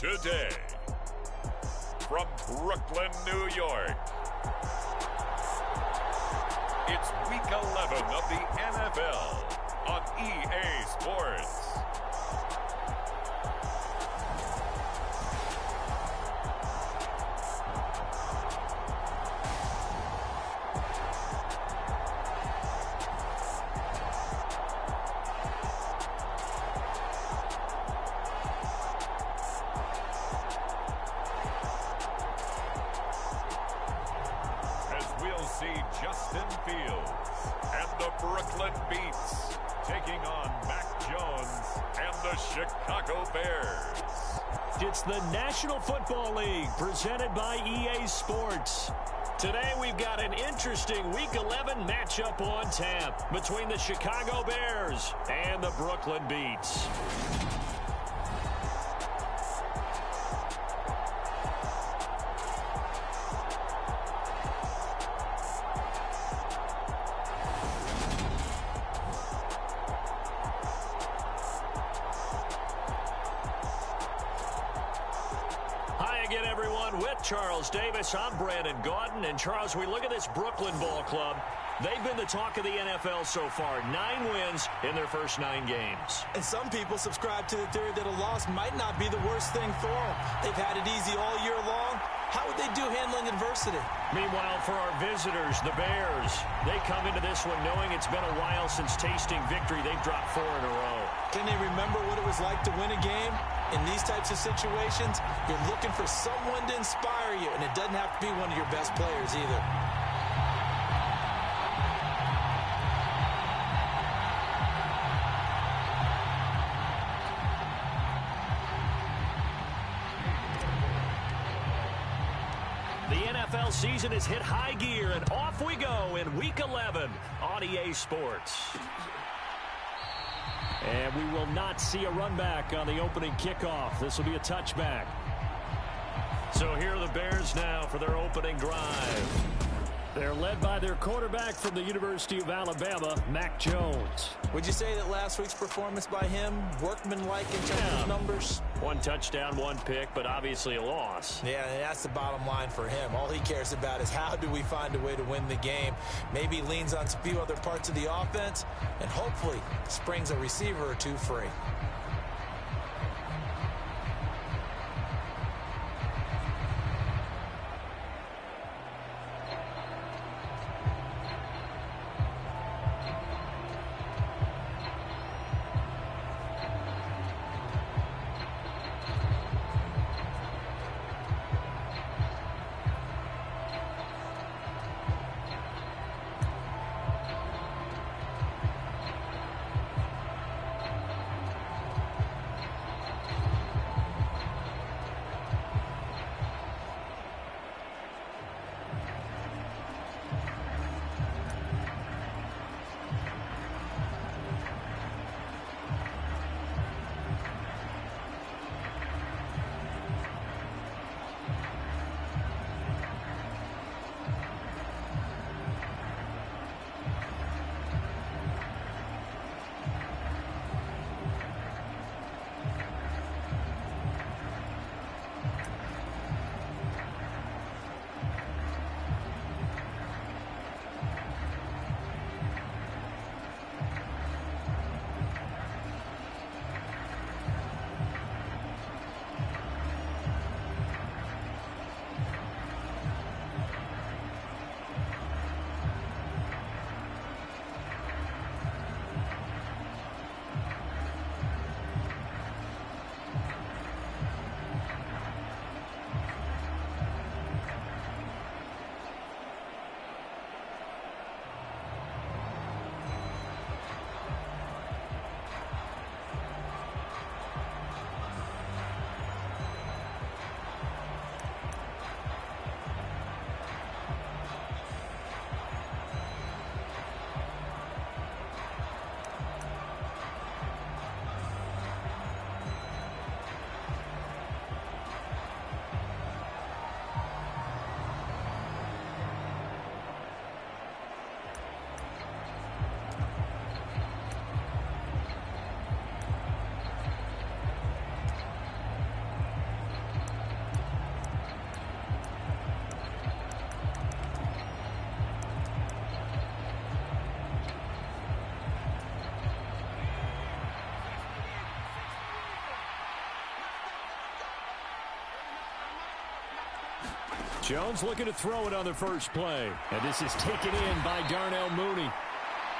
Today, from Brooklyn, New York, it's Week 11 of the NFL on EA Sports. Justin Fields and the Brooklyn Beats taking on Mac Jones and the Chicago Bears. It's the National Football League presented by EA Sports. Today we've got an interesting Week 11 matchup on tap between the Chicago Bears and the Brooklyn Beats. Again, everyone, with Charles Davis, I'm Brandon Gaudin. And Charles, we look at this Brooklyn Ball Club. They've been the talk of the NFL so far. 9 wins in their first 9 games. And some people subscribe to the theory that a loss might not be the worst thing for them. They've had it easy all year long. How would they do handling adversity? Meanwhile, for our visitors, the Bears, they come into this one knowing it's been a while since tasting victory. They've dropped 4 in a row. Can they remember what it was like to win a game? In these types of situations, you're looking for someone to inspire you, and it doesn't have to be one of your best players either. The NFL season has hit high gear, and off we go in Week 11 on EA Sports. And we will not see a run back on the opening kickoff. This will be a touchback. So here are the Bears now for their opening drive. They're led by their quarterback from the University of Alabama, Mac Jones. Would you say that last week's performance by him, workmanlike in terms of numbers? 1 touchdown, 1 pick, but obviously a loss. Yeah, and that's the bottom line for him. All he cares about is how do we find a way to win the game. Maybe leans on a few other parts of the offense, and hopefully springs a receiver or 2 free. Jones looking to throw it on the first play. And this is taken in by Darnell Mooney.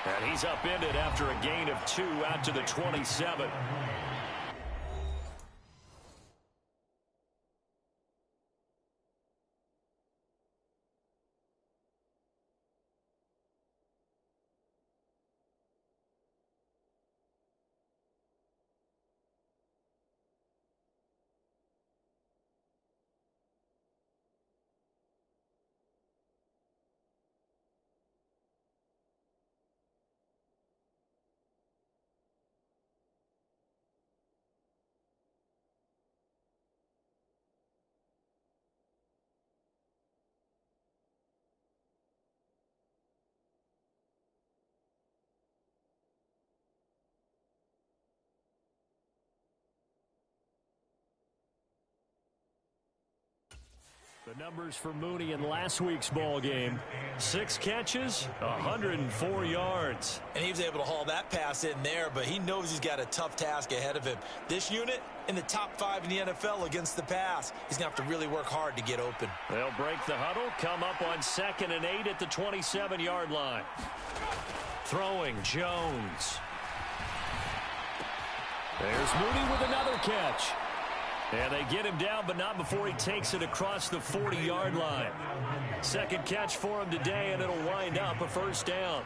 And he's upended after a gain of 2 out to the 27. The numbers for Mooney in last week's ball game: 6 catches, 104 yards. And he was able to haul that pass in there, but he knows he's got a tough task ahead of him. This unit in the top 5 in the NFL against the pass. He's going to have to really work hard to get open. They'll break the huddle, come up on 2nd and 8 at the 27-yard line. Throwing, Jones. There's Mooney with another catch. And they get him down, but not before he takes it across the 40-yard line. Second catch for him today, and it'll wind up a first down.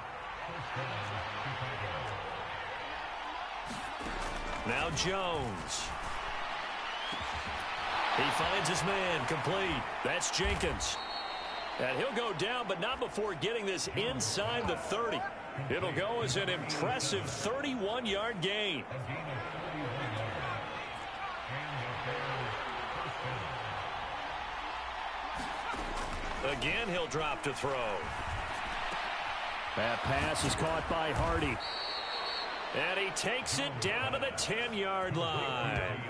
Now Jones. He finds his man, complete. That's Jenkins. And he'll go down, but not before getting this inside the 30. It'll go as an impressive 31-yard gain. Again, he'll drop to throw. That pass is caught by Hardy. And he takes it down to the 10-yard line.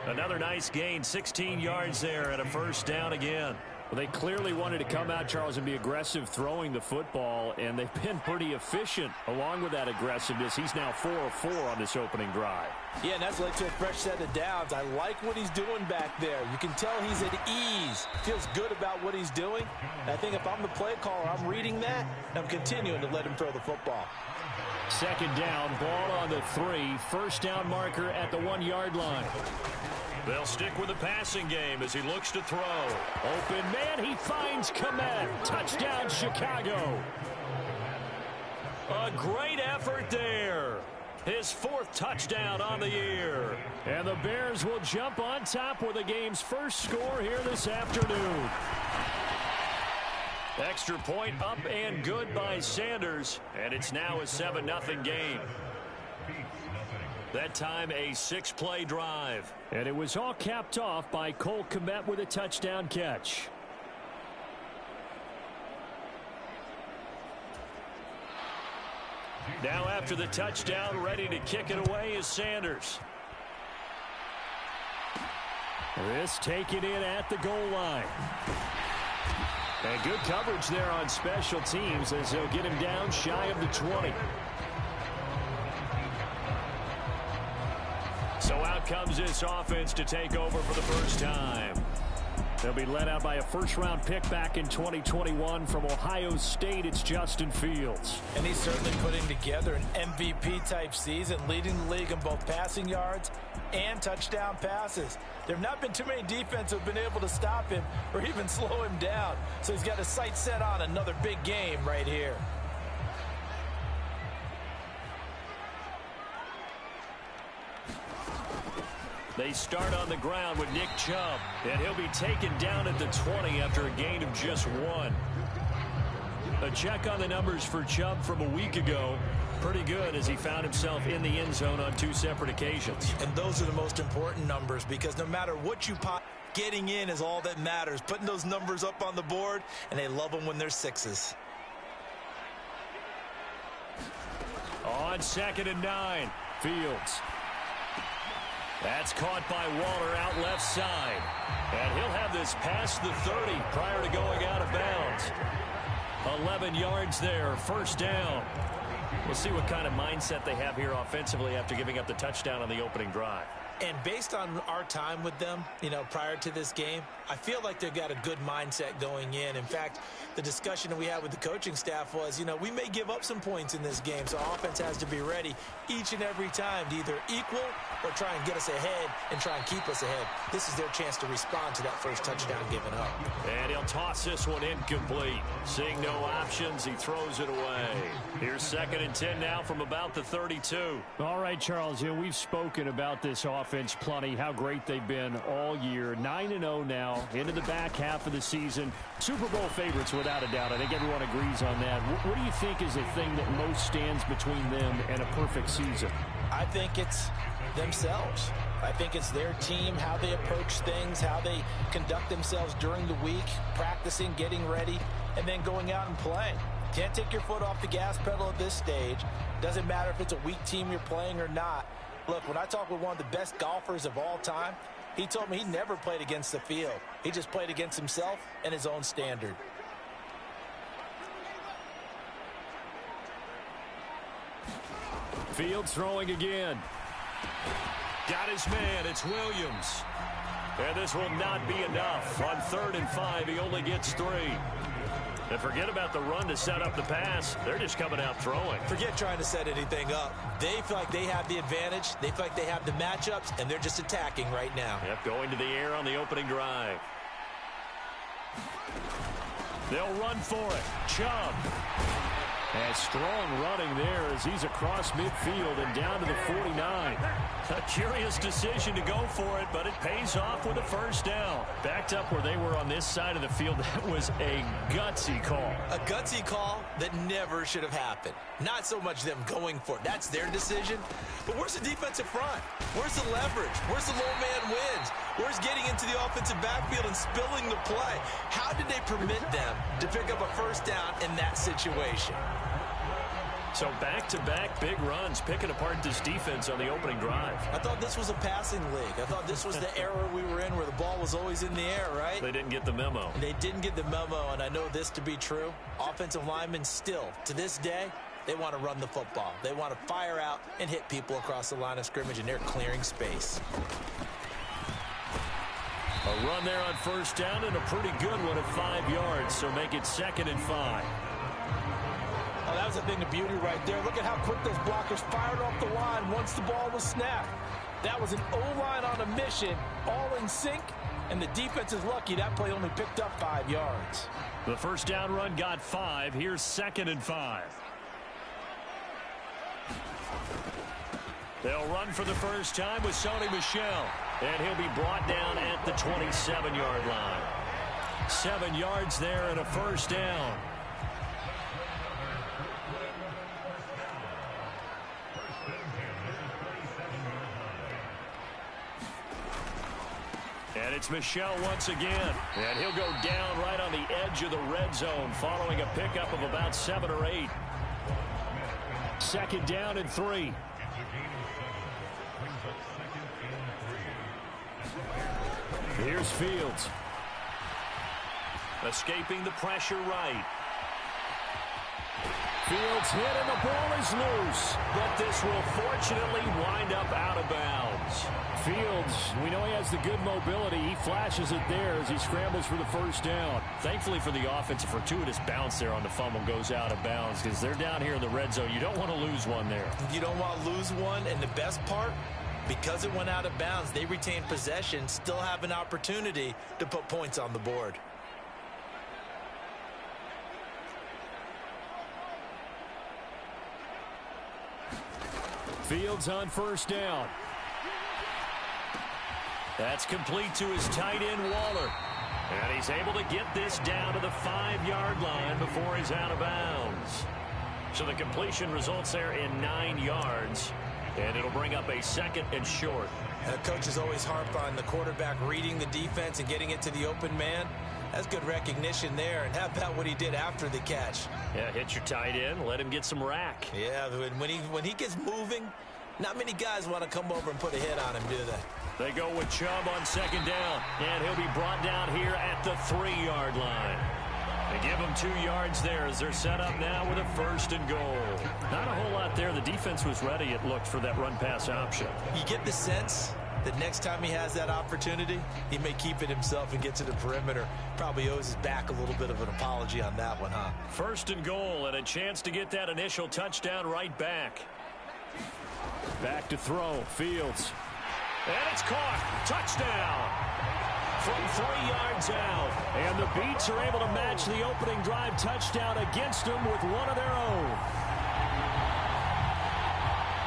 Another nice gain, 16 yards there, and a first down again. Well, they clearly wanted to come out, Charles, and be aggressive throwing the football, and they've been pretty efficient along with that aggressiveness. He's now 4 of 4 on this opening drive. Yeah, and that's led to a fresh set of downs. I like what he's doing back there. You can tell he's at ease. Feels good about what he's doing. And I think if I'm the play caller, I'm reading that, and I'm continuing to let him throw the football. Second down, ball on the 3. First down marker at the 1-yard line. They'll stick with the passing game as he looks to throw. Open man, he finds Komet. Touchdown, Chicago. A great effort there. His 4th touchdown on the year. And the Bears will jump on top with the game's first score here this afternoon. Extra point up and good by Sanders. And it's now a 7-0 game. That time a 6-play drive. And it was all capped off by Cole Kmet with a touchdown catch. Now after the touchdown, ready to kick it away is Sanders. This taken in at the goal line. And good coverage there on special teams as they'll get him down shy of the 20. So out comes this offense to take over for the first time. They'll be led out by a first-round pick back in 2021 from Ohio State. It's Justin Fields. And he's certainly putting together an MVP-type season, leading the league in both passing yards and touchdown passes. There have not been too many defenses who have been able to stop him or even slow him down. So he's got his sights set on another big game right here. They start on the ground with Nick Chubb, and he'll be taken down at the 20 after a gain of just 1. A check on the numbers for Chubb from a week ago. Pretty good as he found himself in the end zone on 2 separate occasions. And those are the most important numbers because no matter what you pop, getting in is all that matters. Putting those numbers up on the board, and they love them when they're 6s. On 2nd and 9, Fields. That's caught by Waller out left side. And he'll have this past the 30 prior to going out of bounds. 11 yards there, first down. We'll see what kind of mindset they have here offensively after giving up the touchdown on the opening drive. And based on our time with them, prior to this game, I feel like they've got a good mindset going in. In fact, the discussion that we had with the coaching staff was, we may give up some points in this game, so offense has to be ready each and every time to either equal or try and get us ahead and try and keep us ahead. This is their chance to respond to that first touchdown given up. And he'll toss this one incomplete. Seeing no options, he throws it away. Here's 2nd and 10 now from about the 32. All right, Charles, we've spoken about this offense plenty, how great they've been all year. 9-0 now, into the back half of the season. Super Bowl favorites without a doubt. I think everyone agrees on that. What do you think is the thing that most stands between them and a perfect season? I think it's themselves. I think it's their team, how they approach things, how they conduct themselves during the week, practicing, getting ready, and then going out and playing. Can't take your foot off the gas pedal at this stage. Doesn't matter if it's a weak team you're playing or not. Look, when I talk with one of the best golfers of all time, he told me he never played against the field. He just played against himself and his own standard. Fields throwing again. Got his man. It's Williams. And this will not be enough. On 3rd and 5, he only gets 3. And forget about the run to set up the pass. They're just coming out throwing. Forget trying to set anything up. They feel like they have the advantage. They feel like they have the matchups, and they're just attacking right now. Yep, going to the air on the opening drive. They'll run for it. Chubb. And strong running there as he's across midfield and down to the 49. A curious decision to go for it, but it pays off with a first down. Backed up where they were on this side of the field, that was a gutsy call. A gutsy call that never should have happened. Not so much them going for it. That's their decision. But where's the defensive front? Where's the leverage? Where's the low man wins? Where's getting into the offensive backfield and spilling the play? How did they permit them to pick up a first down in that situation? So back-to-back big runs, picking apart this defense on the opening drive. I thought this was a passing league. I thought this was the era we were in where the ball was always in the air, right? They didn't get the memo. They didn't get the memo, and I know this to be true. Offensive linemen still, to this day, they want to run the football. They want to fire out and hit people across the line of scrimmage, and they're clearing space. A run there on first down and a pretty good one at 5 yards, so make it 2nd and 5. Oh, that was a thing of beauty right there. Look at how quick those blockers fired off the line once the ball was snapped. That was an O-line on a mission, all in sync, and the defense is lucky that play only picked up 5 yards. The first down run got 5. Here's 2nd and 5. They'll run for the first time with Sony Michel, and he'll be brought down at the 27-yard line. 7 yards there and a first down. And it's Michel once again. And he'll go down right on the edge of the red zone following a pickup of about 7 or 8. 2nd down and 3. Here's Fields. Escaping the pressure right. Fields hit and the ball is loose. But this will fortunately wind up out of bounds. Fields, we know he has the good mobility. He flashes it there as he scrambles for the first down. Thankfully for the offense, a fortuitous bounce there on the fumble goes out of bounds because they're down here in the red zone. You don't want to lose one there. You don't want to lose one, and the best part, because it went out of bounds, they retain possession, still have an opportunity to put points on the board. Fields on first down. That's complete to his tight end, Waller. And he's able to get this down to the 5-yard line before he's out of bounds. So the completion results there in 9 yards. And it'll bring up a 2nd and short. Coaches always harp on the quarterback reading the defense and getting it to the open man. That's good recognition there. And how about what he did after the catch? Yeah, hit your tight end, let him get some rack. Yeah, when he gets moving, not many guys want to come over and put a hit on him, do they? They go with Chubb on 2nd down. And he'll be brought down here at the 3-yard line. They give him 2 yards there as they're set up now with a 1st and goal. Not a whole lot there. The defense was ready, it looked, for that run-pass option. You get the sense The next time he has that opportunity, he may keep it himself and get to the perimeter. Probably owes his back a little bit of an apology on that one, huh? First and goal, and a chance to get that initial touchdown right back. Back to throw. Fields. And it's caught. Touchdown. From 3 yards out. And the Beats are able to match the opening drive touchdown against them with one of their own.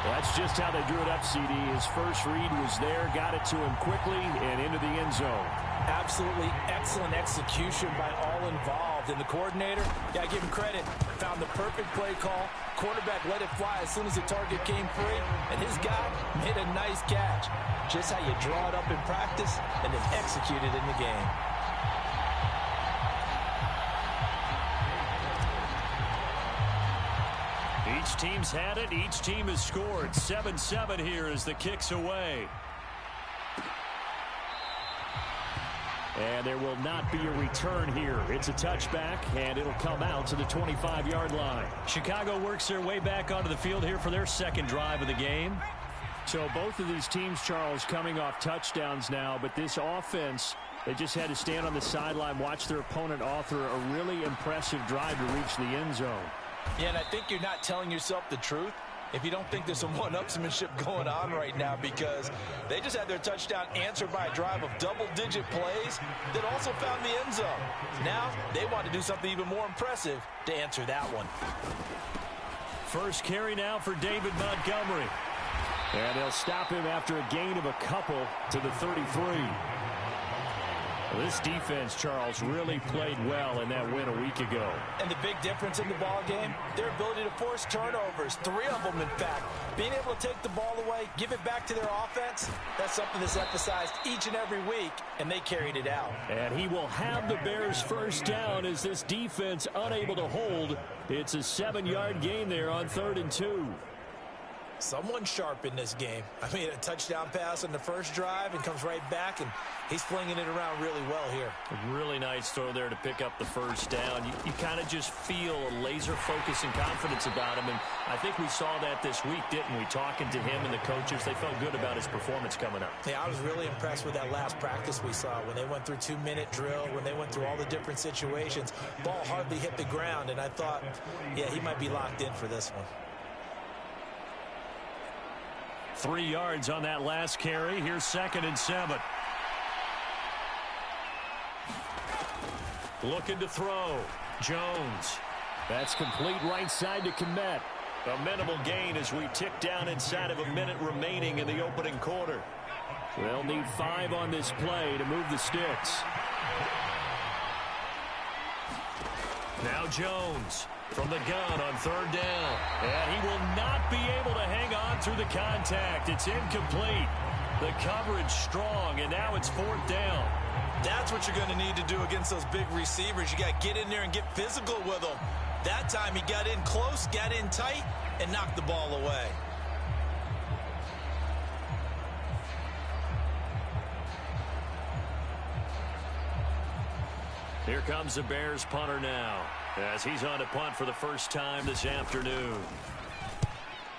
That's just how they drew it up, CD. His first read was there, got it to him quickly, and into the end zone. Absolutely excellent execution by all involved. And the coordinator, yeah, give him credit, found the perfect play call. Quarterback let it fly as soon as the target came free, and his guy made a nice catch. Just how you draw it up in practice and then execute it in the game. Each team's had it. Each team has scored. 7-7 here as the kick's away. And there will not be a return here. It's a touchback, and it'll come out to the 25-yard line. Chicago works their way back onto the field here for their second drive of the game. So both of these teams, Charles, coming off touchdowns now, but this offense, they just had to stand on the sideline, watch their opponent author a really impressive drive to reach the end zone. Yeah, and I think you're not telling yourself the truth if you don't think there's some one-upsmanship going on right now, because they just had their touchdown answered by a drive of double-digit plays that also found the end zone. Now they want to do something even more impressive to answer that one. First carry now for David Montgomery. And they'll stop him after a gain of a couple to the 33. This defense, Charles, really played well in that win a week ago. And the big difference in the ball game, their ability to force turnovers, 3 of them, in fact. Being able to take the ball away, give it back to their offense, that's something that's emphasized each and every week, and they carried it out. And he will have the Bears first down as this defense unable to hold. It's a 7-yard gain there on 3rd and 2. Someone sharp in this game. I mean, a touchdown pass on the first drive and comes right back, and he's flinging it around really well here. A really nice throw there to pick up the first down. You kind of just feel a laser focus and confidence about him, and I think we saw that this week, didn't we? Talking to him and the coaches, they felt good about his performance coming up. Yeah, I was really impressed with that last practice we saw when they went through 2-minute drill, when they went through all the different situations. Ball hardly hit the ground, and I thought, yeah, he might be locked in for this one. 3 yards on that last carry. Here's 2nd and 7. Looking to throw. Jones. That's complete right side to Kmet. A minimal gain as we tick down inside of a minute remaining in the opening quarter. They'll need 5 on this play to move the sticks. Now Jones from the gun on 3rd down. And he will not be able to hang on through the contact. It's incomplete. The coverage strong, and now it's 4th down. That's what you're going to need to do against those big receivers. You got to get in there and get physical with them. That time he got in close, got in tight, and knocked the ball away. Here comes the Bears punter now, as he's on to punt for the first time this afternoon.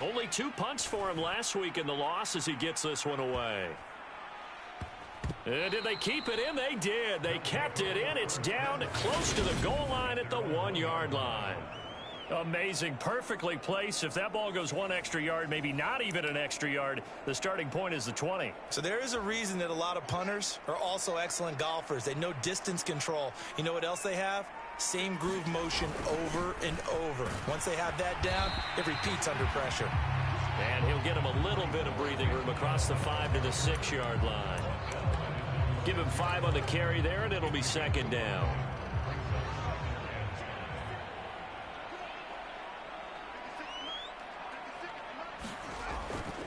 Only 2 punts for him last week in the loss as he gets this one away. And did they keep it in? They did. They kept it in. It's down close to the goal line at the 1-yard line. Amazing. Perfectly placed. If that ball goes 1 extra yard, maybe not even an extra yard, the starting point is the 20. So there is a reason that a lot of punters are also excellent golfers. They know distance control. You know what else they have? Same groove motion over and over. Once they have that down, it repeats under pressure. And he'll get him a little bit of breathing room across the 5 to the 6-yard line. Give him 5 on the carry there, and it'll be 2nd down.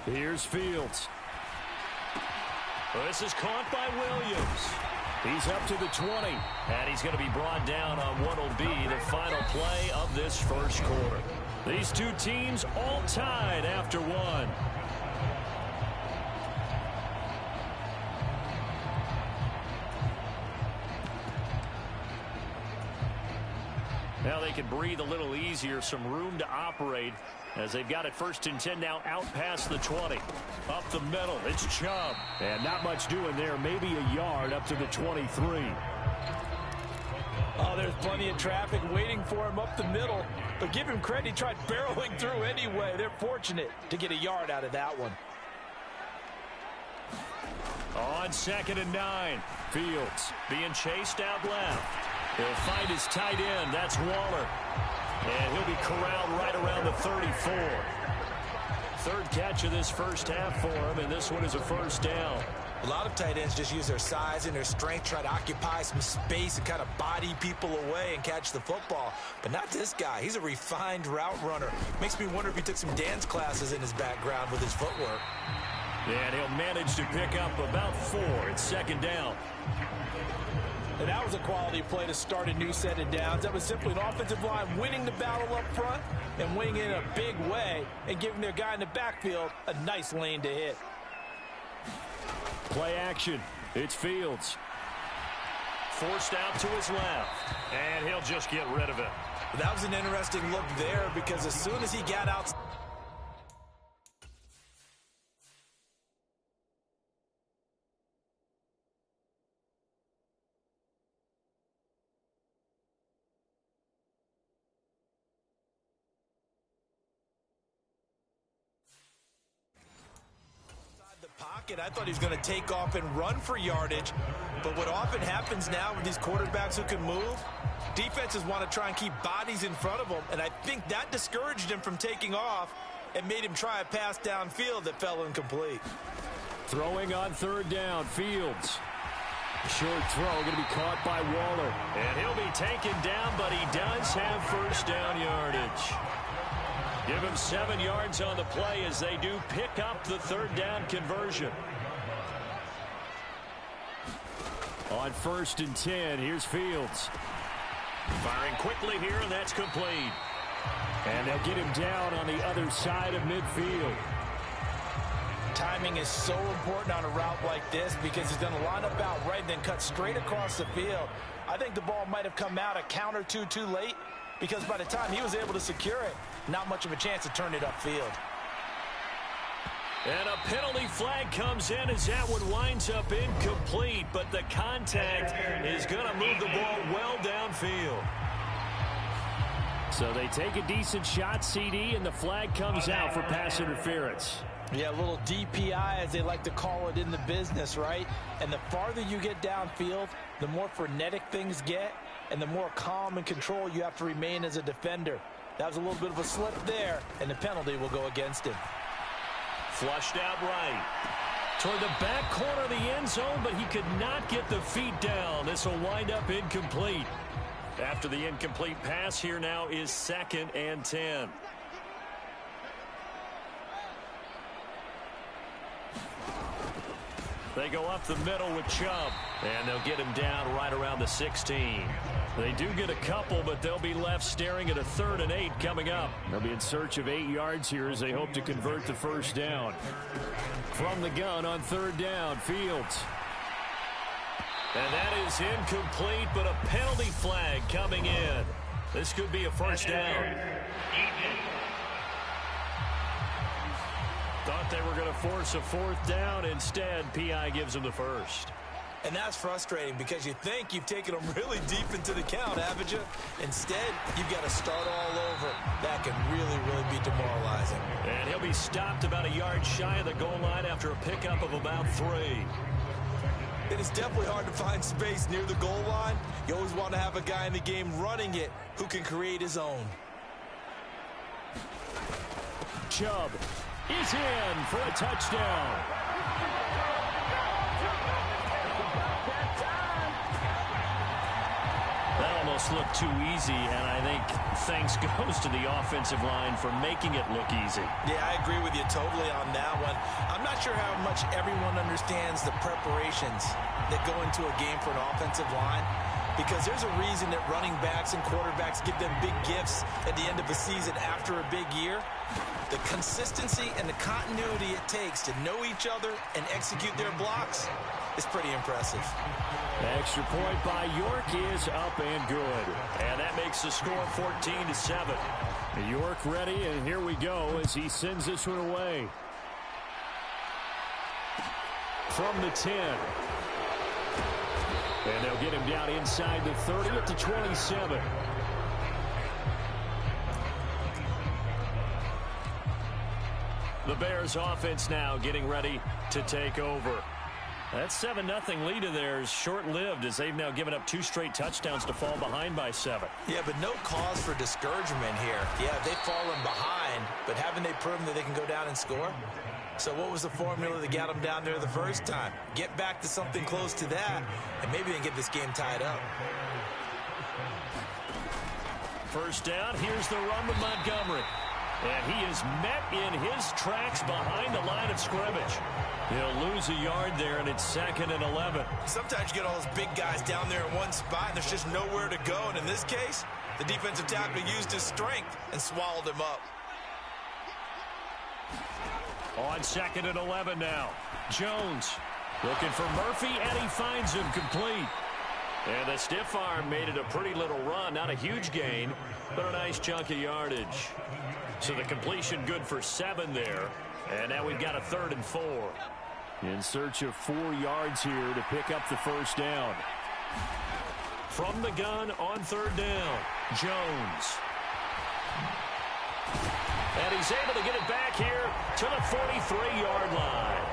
Here's Fields. This is caught by Williams. He's up to the 20. And he's going to be brought down on what will be the final play of this first quarter. These two teams all tied after 1. Now they can breathe a little easier, some room to operate as they've got it 1st and 10 now out past the 20. Up the middle, it's Chubb. And not much doing there, maybe a yard up to the 23. Oh, there's plenty of traffic waiting for him up the middle. But give him credit, he tried barreling through anyway. They're fortunate to get a yard out of that one. On 2nd and 9, Fields being chased out left. He'll find his tight end. That's Waller. And he'll be corralled right around the 34. 3rd catch of this first half for him, and this one is a 1st down. A lot of tight ends just use their size and their strength, try to occupy some space and kind of body people away and catch the football. But not this guy. He's a refined route runner. Makes me wonder if he took some dance classes in his background with his footwork. And he'll manage to pick up about 4. It's 2nd down. And that was a quality play to start a new set of downs. That was simply an offensive line winning the battle up front and winning in a big way and giving their guy in the backfield a nice lane to hit. Play action. It's Fields. Forced out to his left. And he'll just get rid of it. That was an interesting look there because as soon as he got out... pocket, I thought he was going to take off and run for yardage. But what often happens now with these quarterbacks who can move, defenses want to try and keep bodies in front of them. And I think that discouraged him from taking off and made him try a pass downfield that fell incomplete. Throwing on 3rd down, Fields. Short throw going to be caught by Waller. And he'll be taken down, but he does have 1st down yardage. Give him 7 yards on the play as they do pick up the 3rd down conversion. On 1st and 10, here's Fields. Firing quickly here, and that's complete. And they'll get him down on the other side of midfield. Timing is so important on a route like this because he's going to line up out right and then cut straight across the field. I think the ball might have come out a count or two too late because by the time he was able to secure it, not much of a chance to turn it upfield. And a penalty flag comes in as that one winds up incomplete, but the contact is going to move the ball well downfield. So they take a decent shot, CD, and the flag comes out for pass interference. Yeah, a little DPI, as they like to call it in the business, right? And the farther you get downfield, the more frenetic things get, and the more calm and control you have to remain as a defender. That was a little bit of a slip there, and the penalty will go against him. Flushed out right. Toward the back corner of the end zone, but he could not get the feet down. This will wind up incomplete. After the incomplete pass, here now is 2nd and 10. They go up the middle with Chubb, and they'll get him down right around the 16. They do get a couple, but they'll be left staring at a 3rd and 8 coming up. They'll be in search of 8 yards here as they hope to convert the 1st down. From the gun on 3rd down, Fields. And that is incomplete, but a penalty flag coming in. This could be a 1st down. Thought they were going to force a 4th down. Instead, PI gives them the 1st. And that's frustrating because you think you've taken them really deep into the count, haven't you? Instead, you've got to start all over. That can really, really be demoralizing. And he'll be stopped about a yard shy of the goal line after a pickup of about 3. It is definitely hard to find space near the goal line. You always want to have a guy in the game running it who can create his own. Chubb is in for a touchdown. That almost looked too easy, and I think thanks goes to the offensive line for making it look easy. Yeah, I agree with you totally on that one. I'm not sure how much everyone understands the preparations that go into a game for an offensive line, because there's a reason that running backs and quarterbacks give them big gifts at the end of a season after a big year. The consistency and the continuity it takes to know each other and execute their blocks is pretty impressive. Extra point by York is up and good. And that makes the score 14-7. York ready, and here we go as he sends this one away. From the 10. And they'll get him down inside the 30 at the 27. The Bears offense now getting ready to take over. That 7-0 lead of theirs short-lived as they've now given up 2 straight touchdowns to fall behind by 7. Yeah, but no cause for discouragement here. Yeah, they've fallen behind, but haven't they proven that they can go down and score? So what was the formula that got them down there the first time? Get back to something close to that, and maybe they can get this game tied up. First down, here's the run with Montgomery. And he is met in his tracks behind the line of scrimmage. He'll lose a yard there, and it's 2nd and 11. Sometimes you get all those big guys down there in one spot, and there's just nowhere to go. And in this case, the defensive tackle used his strength and swallowed him up. On 2nd and 11 now. Jones looking for Murphy, and he finds him complete. And the stiff arm made it a pretty little run. Not a huge gain, but a nice chunk of yardage. So the completion good for 7 there. And now we've got a 3rd and 4. In search of 4 yards here to pick up the first down. From the gun on 3rd down, Jones. And he's able to get it back here to the 43-yard line.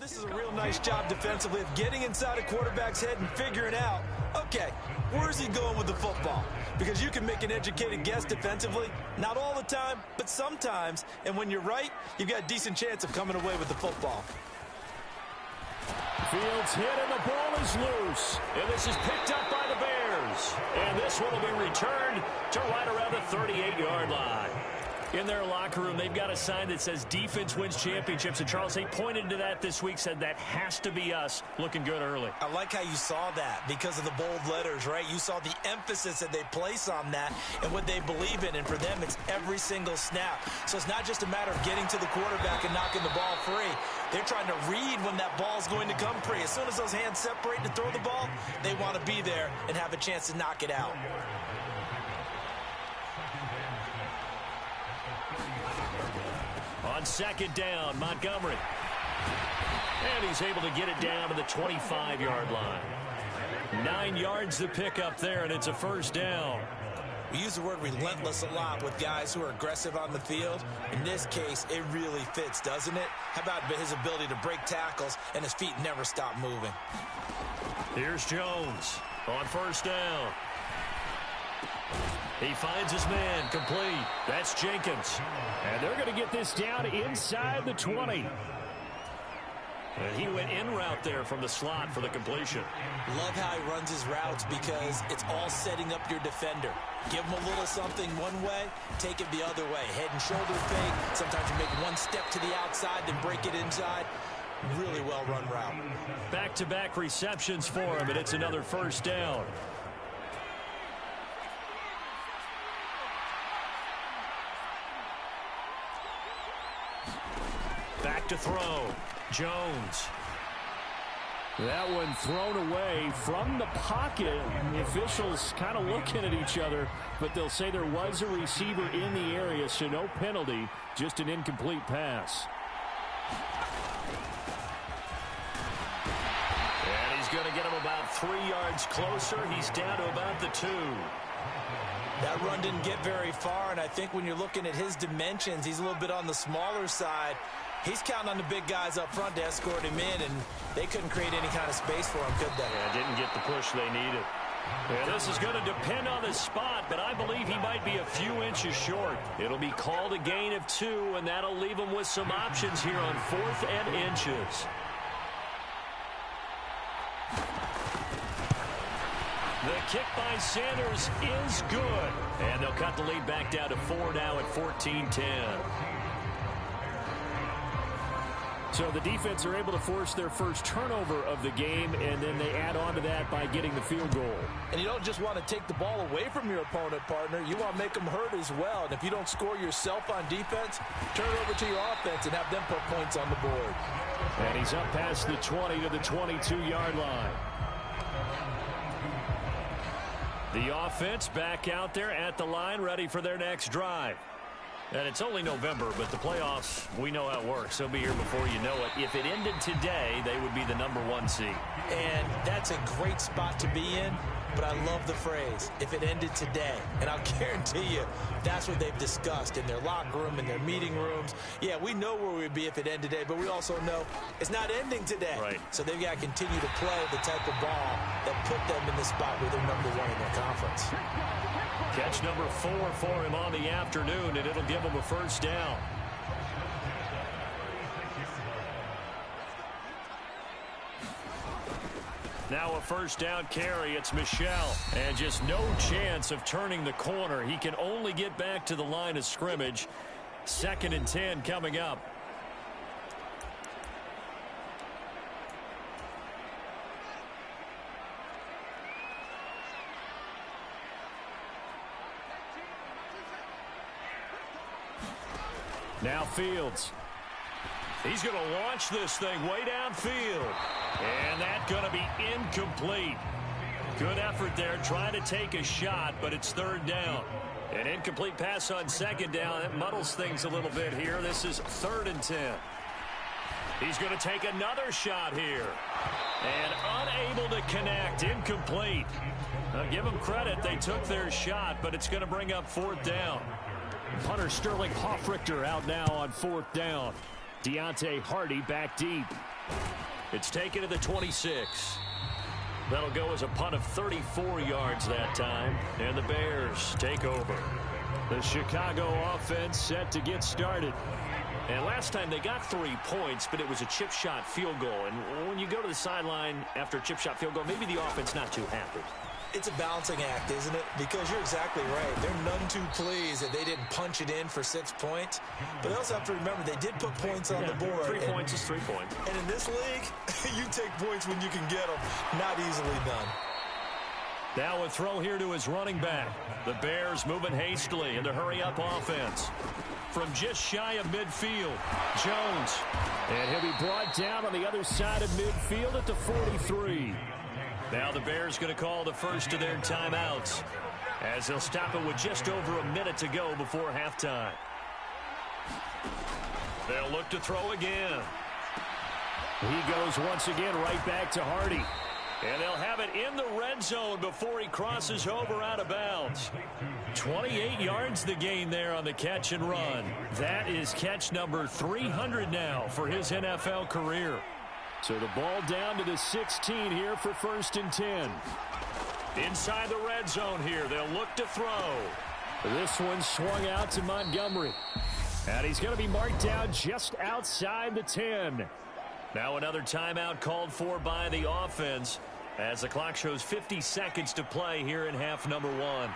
This is a real nice job defensively of getting inside a quarterback's head and figuring out, okay, where's he going with the football? Because you can make an educated guess defensively, not all the time, but sometimes. And when you're right, you've got a decent chance of coming away with the football. Fields hit and the ball is loose. And this is picked up by the Bears. And this one will be returned to right around the 38-yard line. In their locker room, they've got a sign that says defense wins championships. And Charles, they pointed to that this week, said that has to be us. Looking good early. I like how you saw that because of the bold letters, right? You saw the emphasis that they place on that and what they believe in. And for them, it's every single snap. So it's not just a matter of getting to the quarterback and knocking the ball free. They're trying to read when that ball's going to come free. As soon as those hands separate to throw the ball, they want to be there and have a chance to knock it out. On 2nd down, Montgomery. And he's able to get it down to the 25-yard line. 9 yards to pick up there, and it's a first down. We use the word relentless a lot with guys who are aggressive on the field. In this case, it really fits, doesn't it? How about his ability to break tackles and his feet never stop moving? Here's Jones on first down. He finds his man complete. That's Jenkins. And they're going to get this down inside the 20. And he went in route there from the slot for the completion. Love how he runs his routes because it's all setting up your defender. Give him a little something one way, take it the other way. Head and shoulder fake. Sometimes you make one step to the outside, then break it inside. Really well-run route. Back-to-back receptions for him, and it's another first down. Back to throw. Jones. That one thrown away from the pocket. The officials kind of looking at each other, but they'll say there was a receiver in the area, so no penalty, just an incomplete pass. And he's going to get him about 3 yards closer. He's down to about the 2. That run didn't get very far, and I think when you're looking at his dimensions, he's a little bit on the smaller side. He's counting on the big guys up front to escort him in, and they couldn't create any kind of space for him, could they? Yeah, didn't get the push they needed. Yeah, this is going to depend on the spot, but I believe he might be a few inches short. It'll be called a gain of 2, and that'll leave him with some options here on 4th and inches. The kick by Sanders is good. And they'll cut the lead back down to 4 now at 14-10. So the defense are able to force their first turnover of the game, and then they add on to that by getting the field goal. And you don't just want to take the ball away from your opponent, partner. You want to make them hurt as well. And if you don't score yourself on defense, turn it over to your offense and have them put points on the board. And he's up past the 20 to the 22-yard line. The offense back out there at the line, ready for their next drive. And it's only November, but the playoffs, we know how it works. They'll be here before you know it. If it ended today, they would be the #1 seed. And that's a great spot to be in, but I love the phrase, if it ended today. And I'll guarantee you, that's what they've discussed in their locker room, in their meeting rooms. Yeah, we know where we'd be if it ended today, but we also know it's not ending today. Right. So they've got to continue to play the type of ball that put them in the spot where they're #1 in their conference. Catch number 4 for him on the afternoon, and it'll give him a first down. Now a first down carry. It's Michel. And just no chance of turning the corner. He can only get back to the line of scrimmage. 2nd and 10 coming up. Now Fields. He's going to launch this thing way downfield. And that's going to be incomplete. Good effort there, trying to take a shot, but it's 3rd down. An incomplete pass on 2nd down. That muddles things a little bit here. This is 3rd and 10. He's going to take another shot here. And unable to connect. Incomplete. Now, give them credit. They took their shot, but it's going to bring up 4th down. Punter Sterling Hoffrichter out now on 4th down. Deontay Hardy back deep. It's taken to the 26. That'll go as a punt of 34 yards that time. And the Bears take over. The Chicago offense set to get started. And last time they got 3 points, but it was a chip shot field goal. And when you go to the sideline after a chip shot field goal, maybe the offense not too happy. It's a balancing act, isn't it? Because you're exactly right. They're none too pleased that they didn't punch it in for 6 points. But they also have to remember they did put points on the board. 3 points is 3 points. And in this league, you take points when you can get them. Not easily done. Now a throw here to his running back. The Bears moving hastily in the hurry-up offense. From just shy of midfield, Jones. And he'll be brought down on the other side of midfield at the 43. Now the Bears going to call the first of their timeouts as they'll stop it with just over a minute to go before halftime. They'll look to throw again. He goes once again right back to Hardy. And they'll have it in the red zone before he crosses over out of bounds. 28 yards the gain there on the catch and run. That is catch number 300 now for his NFL career. So the ball down to the 16 here for 1st and 10. Inside the red zone here. They'll look to throw. This one swung out to Montgomery. And he's going to be marked down just outside the 10. Now another timeout called for by the offense as the clock shows 50 seconds to play here in half number 1.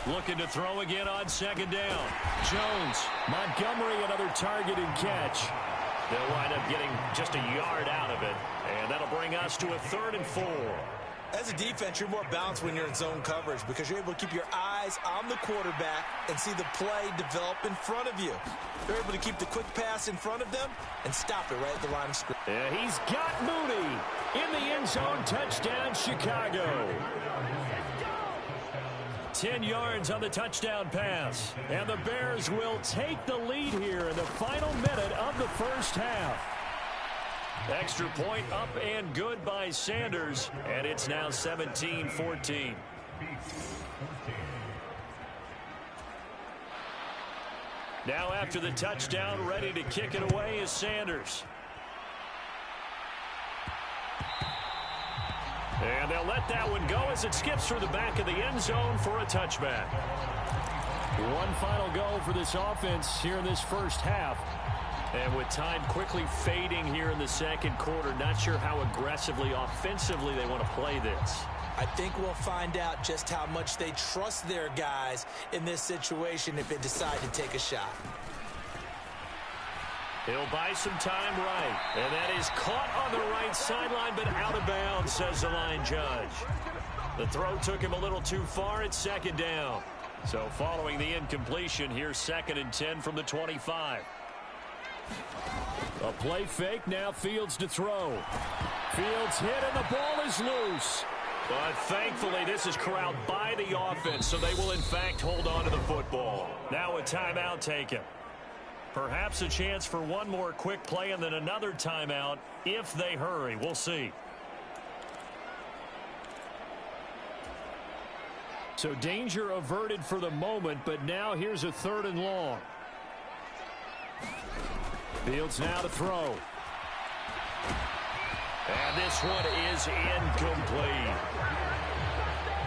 Looking to throw again on 2nd down. Jones. Montgomery, another target and catch. They'll wind up getting just a yard out of it. And that'll bring us to a 3rd and 4. As a defense, you're more balanced when you're in zone coverage because you're able to keep your eyes on the quarterback and see the play develop in front of you. They're able to keep the quick pass in front of them and stop it right at the line of scrimmage. Yeah, he's got Mooney in the end zone. Touchdown, Chicago. 10 yards on the touchdown pass. And the Bears will take the lead here in the final minute of the first half. Extra point up and good by Sanders. And it's now 17-14. Now after the touchdown, ready to kick it away is Sanders. And they'll let that one go as it skips through the back of the end zone for a touchback. One final go for this offense here in this first half. And with time quickly fading here in the second quarter, not sure how aggressively, offensively they want to play this. I think we'll find out just how much they trust their guys in this situation if they decide to take a shot. He'll buy some time right. And that is caught on the right sideline, but out of bounds, says the line judge. The throw took him a little too far. It's second down. So following the incompletion, here's 2nd and 10 from the 25. A play fake, now Fields to throw. Fields hit and the ball is loose. But thankfully this is corralled by the offense, so they will in fact hold on to the football. Now a timeout taken. Perhaps a chance for one more quick play and then another timeout if they hurry. We'll see. So danger averted for the moment, but now here's a 3rd and long. Fields now to throw. And this one is incomplete.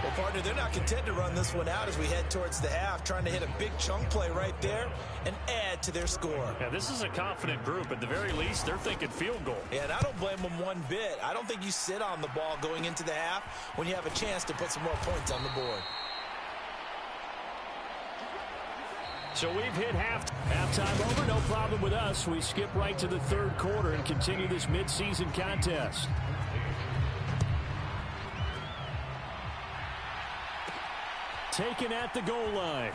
Well, partner, they're not content to run this one out as we head towards the half, trying to hit a big chunk play right there and add to their score. Yeah, this is a confident group. At the very least, they're thinking field goal. Yeah, and I don't blame them one bit. I don't think you sit on the ball going into the half when you have a chance to put some more points on the board. So we've hit halftime over. No problem with us. We skip right to the 3rd quarter and continue this midseason contest. Taken at the goal line.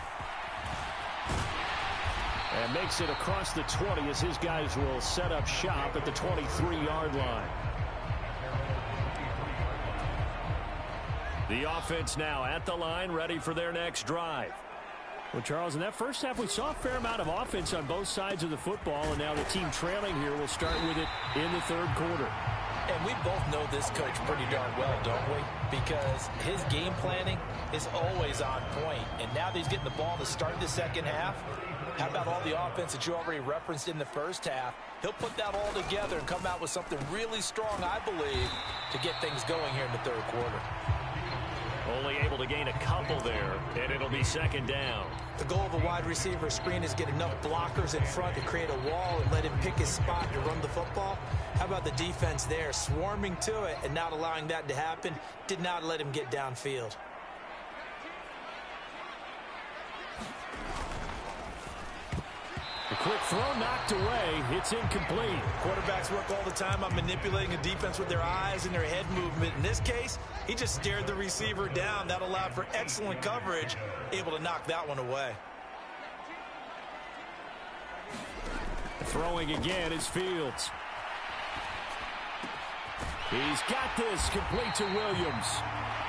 And makes it across the 20 as his guys will set up shop at the 23-yard line. The offense now at the line, ready for their next drive. Well, Charles, in that first half, we saw a fair amount of offense on both sides of the football, and now the team trailing here will start with it in the 3rd quarter. And we both know this coach pretty darn well, don't we? Because his game planning is always on point. And now that he's getting the ball to start the second half, how about all the offense that you already referenced in the first half? He'll put that all together and come out with something really strong, I believe, to get things going here in the 3rd quarter. Only able to gain a couple there, and it'll be 2nd down. The goal of a wide receiver screen is get enough blockers in front to create a wall and let him pick his spot to run the football. How about the defense there, swarming to it and not allowing that to happen? Did not let him get downfield. A quick throw knocked away. It's incomplete. Quarterbacks work all the time on manipulating a defense with their eyes and their head movement. In this case, he just stared the receiver down. That allowed for excellent coverage, able to knock that one away. Throwing again is Fields. He's got this, complete to Williams.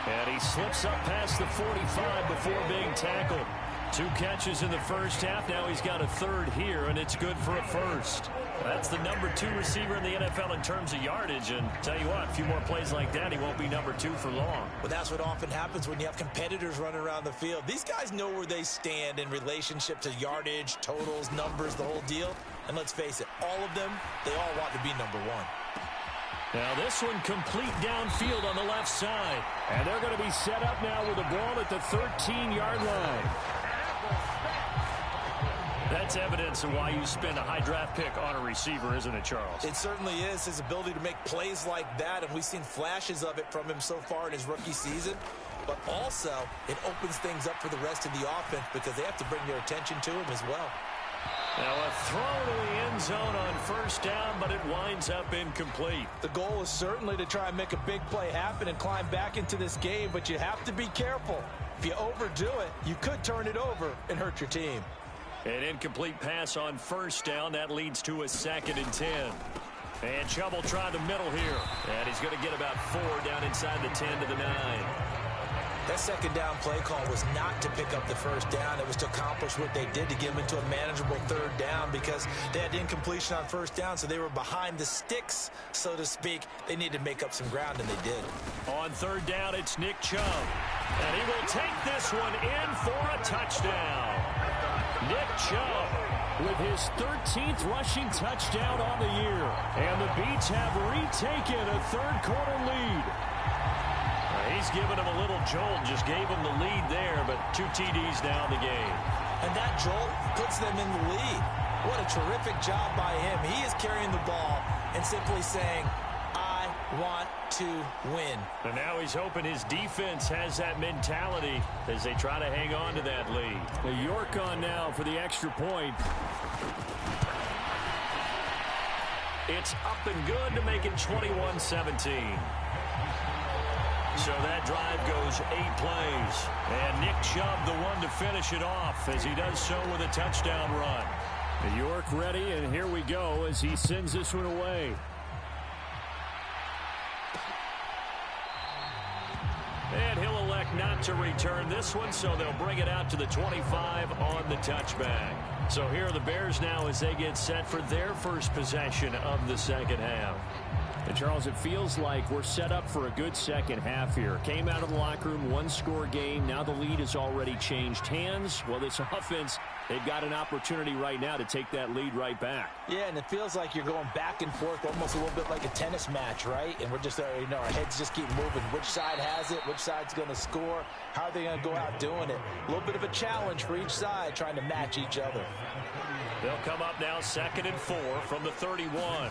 And he slips up past the 45 before being tackled. 2 catches in the first half. Now he's got a 3rd here, and it's good for a 1st. That's the number 2 receiver in the NFL in terms of yardage. And tell you what, a few more plays like that, he won't be number 2 for long. Well, that's what often happens when you have competitors running around the field. These guys know where they stand in relationship to yardage, totals, numbers, the whole deal. And let's face it, all of them, they all want to be number 1. Now this one complete downfield on the left side. And they're going to be set up now with the ball at the 13-yard line. That's evidence of why you spend a high draft pick on a receiver, isn't it, Charles? It certainly is, his ability to make plays like that, and we've seen flashes of it from him so far in his rookie season. But also, it opens things up for the rest of the offense because they have to bring their attention to him as well. Now a throw to the end zone on 1st down, but it winds up incomplete. The goal is certainly to try and make a big play happen and climb back into this game, but you have to be careful. If you overdo it, you could turn it over and hurt your team. An incomplete pass on 1st down. That leads to a 2nd and 10. And Chubb try the middle here. And he's going to get about 4 down inside the 10 to the 9. That 2nd down play call was not to pick up the 1st down. It was to accomplish what they did to get them into a manageable 3rd down because they had incompletion on 1st down, so they were behind the sticks, so to speak. They needed to make up some ground, and they did. On 3rd down, it's Nick Chubb. And he will take this one in for a touchdown. Nick Chubb with his 13th rushing touchdown on the year. And the Beats have retaken a 3rd quarter lead. He's given him a little jolt, just gave him the lead there, but 2 TDs now in the game. And that jolt puts them in the lead. What a terrific job by him. He is carrying the ball and simply saying, I want to win. And now he's hoping his defense has that mentality as they try to hang on to that lead. York on now for the extra point. It's up and good to make it 21-17. So that drive goes 8 plays. And Nick Chubb, the one to finish it off, as he does so with a touchdown run. York ready, and here we go as he sends this one away. And he'll elect not to return this one, so they'll bring it out to the 25 on the touchback. So here are the Bears now as they get set for their first possession of the second half. And Charles, it feels like we're set up for a good second half here. Came out of the locker room, one-score game. Now the lead has already changed hands. Well, this offense, they've got an opportunity right now to take that lead right back. Yeah, and it feels like you're going back and forth almost a little bit like a tennis match, right? And we're just, our heads just keep moving. Which side has it? Which side's going to score? How are they going to go out doing it? A little bit of a challenge for each side trying to match each other. They'll come up now 2nd and 4 from the 31.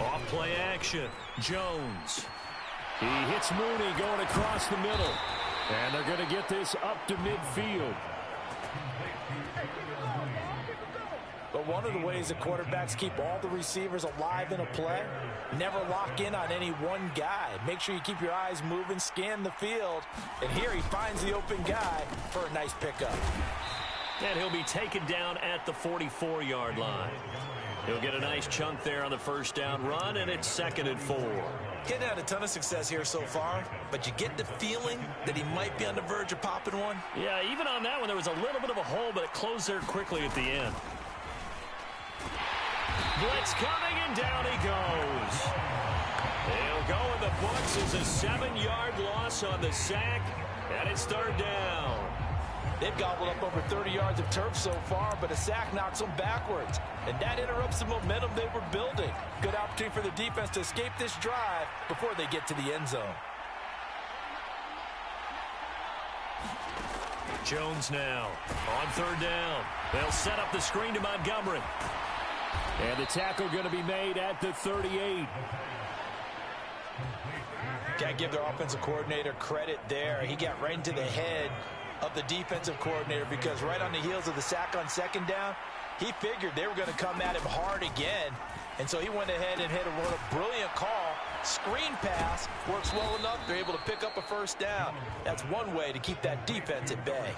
Off play action. Jones. He hits Mooney going across the middle. And they're going to get this up to midfield. But one of the ways the quarterbacks keep all the receivers alive in a play, never lock in on any one guy. Make sure you keep your eyes moving, scan the field. And here he finds the open guy for a nice pickup. And he'll be taken down at the 44-yard line. He'll get a nice chunk there on the first down run, and it's 2nd and 4. Getting had a ton of success here so far, but you get the feeling that he might be on the verge of popping one. Yeah, even on that one, there was a little bit of a hole, but it closed there quickly at the end. Blitz coming, and down he goes. He'll go in the books as a 7-yard loss on the sack, and it's 3rd down. They've gobbled up over 30 yards of turf so far, but a sack knocks them backwards. And that interrupts the momentum they were building. Good opportunity for the defense to escape this drive before they get to the end zone. Jones now on 3rd down. They'll set up the screen to Montgomery. And the tackle going to be made at the 38. Got to give their offensive coordinator credit there. He got right into the head of the defensive coordinator because right on the heels of the sack on 2nd down, he figured they were going to come at him hard again. And so he went ahead and hit a brilliant call. Screen pass works well enough. They're able to pick up a 1st down. That's one way to keep that defense at bay.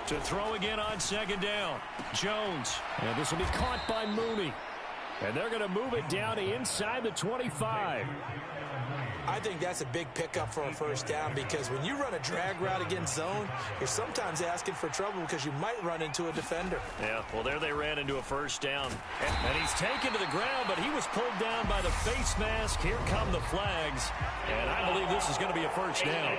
To throw again on 2nd down. Jones. And this will be caught by Mooney. And they're going to move it down to inside the 25. I think that's a big pickup for a 1st down because when you run a drag route against zone, you're sometimes asking for trouble because you might run into a defender. Yeah, well, there they ran into a 1st down. And he's taken to the ground, but he was pulled down by the face mask. Here come the flags. And I believe this is going to be a 1st down.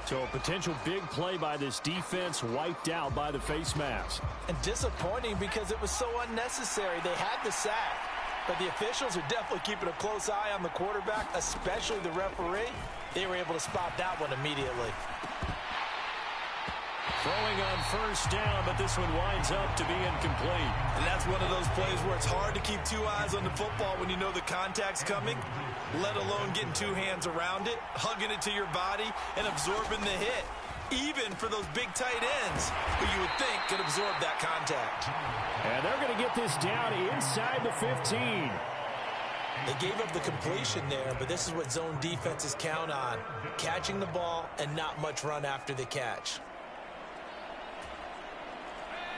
So a potential big play by this defense wiped out by the face mask. And disappointing because it was so unnecessary. They had the sack, but the officials are definitely keeping a close eye on the quarterback, especially the referee. They were able to spot that one immediately. Throwing on 1st down, but this one winds up to be incomplete. And that's one of those plays where it's hard to keep 2 eyes on the football when you know the contact's coming, let alone getting 2 hands around it, hugging it to your body, and absorbing the hit. Even for those big tight ends who you would think could absorb that contact. And they're going to get this down inside the 15. They gave up the completion there, but this is what zone defenses count on. Catching the ball and not much run after the catch.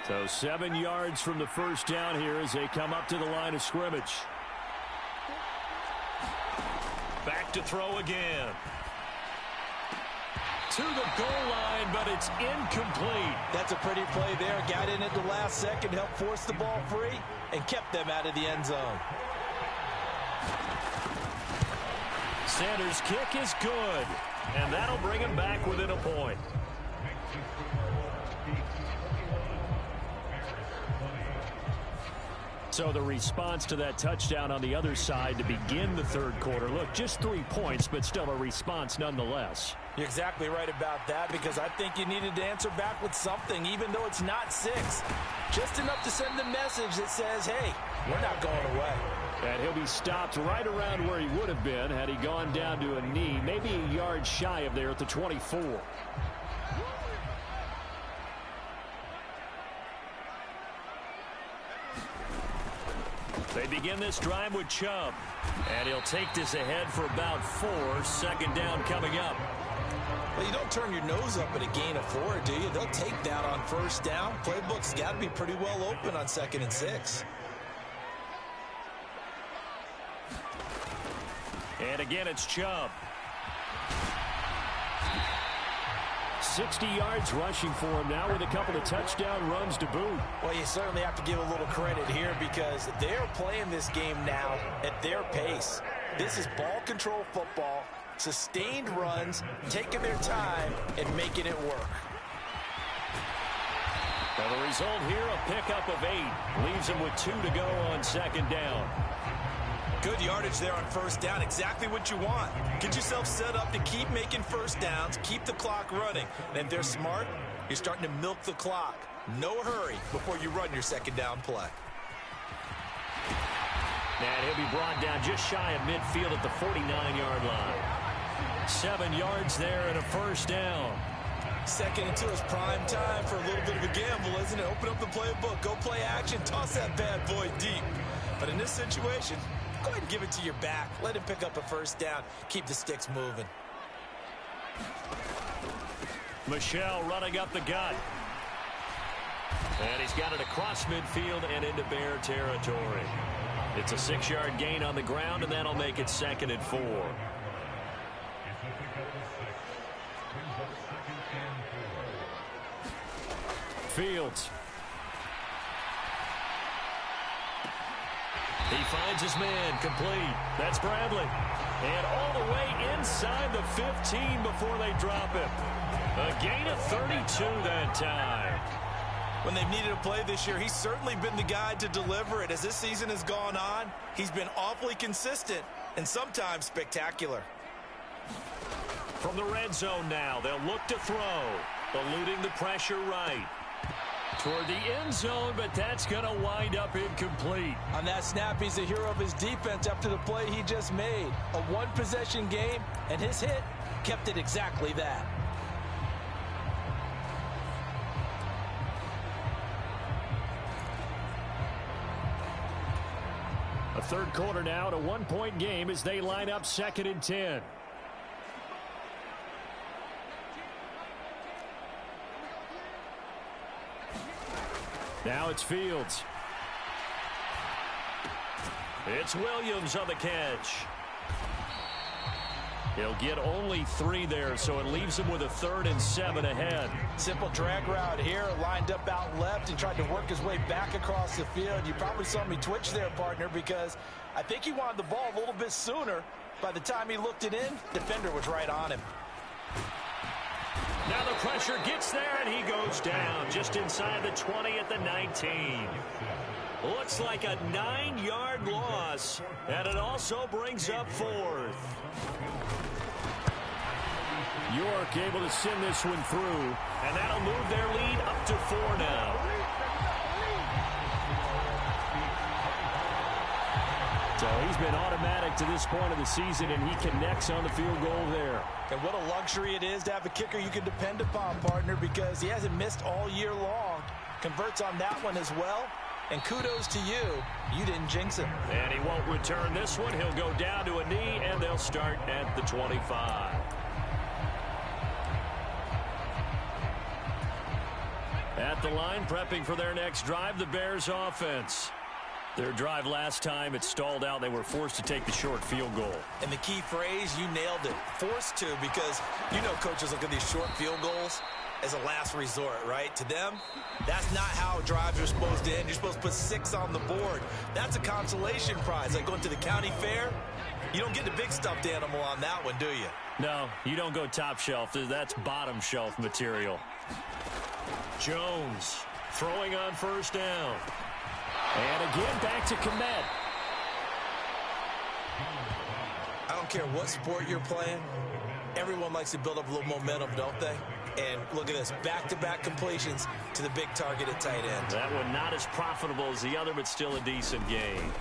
So 7 yards from the 1st down here as they come up to the line of scrimmage. Back to throw again. To the goal line, but it's incomplete. That's a pretty play there. Got in at the last second, helped force the ball free, and kept them out of the end zone. Sanders' kick is good, and that'll bring him back within a point. So the response to that touchdown on the other side to begin the third quarter. Look, just 3 points, but still a response nonetheless. You're exactly right about that, because I think you needed to answer back with something, even though it's not 6. Just enough to send a message that says, hey, we're not going away. And he'll be stopped right around where he would have been had he gone down to a knee, maybe a yard shy of there at the 24. They begin this drive with Chubb. And he'll take this ahead for about 4. Second down coming up. Well, you don't turn your nose up at a gain of 4, do you? They'll take that on first down. Playbook's got to be pretty well open on 2nd and 6. And again, it's Chubb. 60 yards rushing for him now with a couple of touchdown runs to boot. Well, you certainly have to give a little credit here, because they're playing this game now at their pace. This is ball control football, sustained runs, taking their time and making it work. Well, the result here, a pickup of 8. Leaves him with 2 to go on second down. Good yardage there on first down. Exactly what you want. Get yourself set up to keep making first downs, keep the clock running. And if they're smart, you're starting to milk the clock. No hurry before you run your second down play. And he'll be brought down just shy of midfield at the 49-yard line. 7 yards there and a first down. 2nd and 2 is prime time for a little bit of a gamble, isn't it? Open up the playbook, go play action, toss that bad boy deep. But in this situation, go ahead and give it to your back. Let him pick up a first down. Keep the sticks moving. Michel running up the gut. And he's got it across midfield and into Bear territory. It's a 6-yard gain on the ground, and that'll make it 2nd and 4. Fields. He finds his man, complete. That's Bradley. And all the way inside the 15 before they drop him. A gain of 32 that time. When they've needed a play this year, he's certainly been the guy to deliver it. As this season has gone on, he's been awfully consistent and sometimes spectacular. From the red zone now, they'll look to throw. Eluding the pressure right. Toward the end zone, but that's going to wind up incomplete. On that snap, he's a hero of his defense after the play he just made. A one-possession game, and his hit kept it exactly that. A third quarter now, at a 1-point game as they line up 2nd and 10. Now it's Fields. It's Williams on the catch. He'll get only 3 there, so it leaves him with a 3rd and 7 ahead. Simple drag route here, lined up out left and tried to work his way back across the field. You probably saw me twitch there, partner, because I think he wanted the ball a little bit sooner. By the time he looked it in, defender was right on him. Now the pressure gets there, and he goes down just inside the 20 at the 19. Looks like a 9-yard loss, and it also brings up 4th. York able to send this one through, and that'll move their lead up to 4 now. So he's been automatic to this point of the season, and he connects on the field goal there. And what a luxury it is to have a kicker you can depend upon, partner, because he hasn't missed all year long. Converts on that one as well. And kudos to you. You didn't jinx him. And he won't return this one. He'll go down to a knee, and they'll start at the 25. At the line, prepping for their next drive, the Bears offense. Their drive last time, it stalled out. They were forced to take the short field goal. And the key phrase, you nailed it. Forced to, because you know coaches look at these short field goals as a last resort, right? To them, that's not how drives are supposed to end. You're supposed to put 6 on the board. That's a consolation prize. Like going to the county fair, You don't get the big stuffed animal on that one, do you? No, you don't go top shelf. That's bottom shelf material. Jones throwing on first down. And again, back to Kmet. I don't care what sport you're playing. Everyone likes to build up a little momentum, don't they? And look at this, back-to-back completions to the big target at tight end. That one not as profitable as the other, but still a decent gain.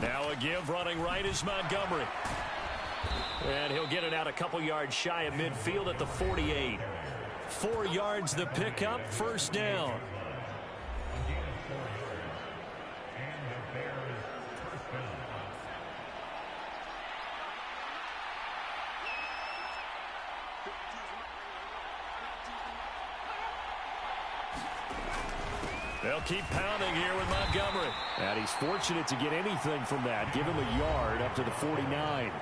Now a give running right is Montgomery. And he'll get it out a couple yards shy of midfield at the 48. 4 yards the pickup, first down. They'll keep pounding here with Montgomery. And he's fortunate to get anything from that. Give him a yard up to the 49.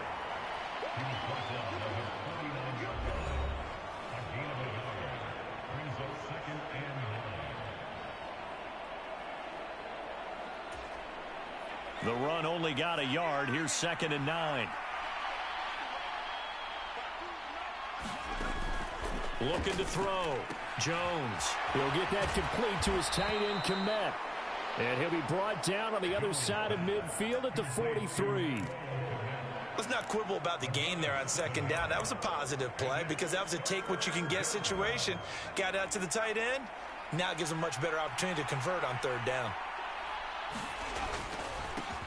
The run only got a yard. Here's 2nd and 9. Looking to throw. Jones. He'll get that complete to his tight end, Kmet. And he'll be brought down on the other side of midfield at the 43. Let's not quibble about the gain there on 2nd down. That was a positive play because that was a take-what-you-can-get situation. Got out to the tight end. Now it gives him much better opportunity to convert on 3rd down.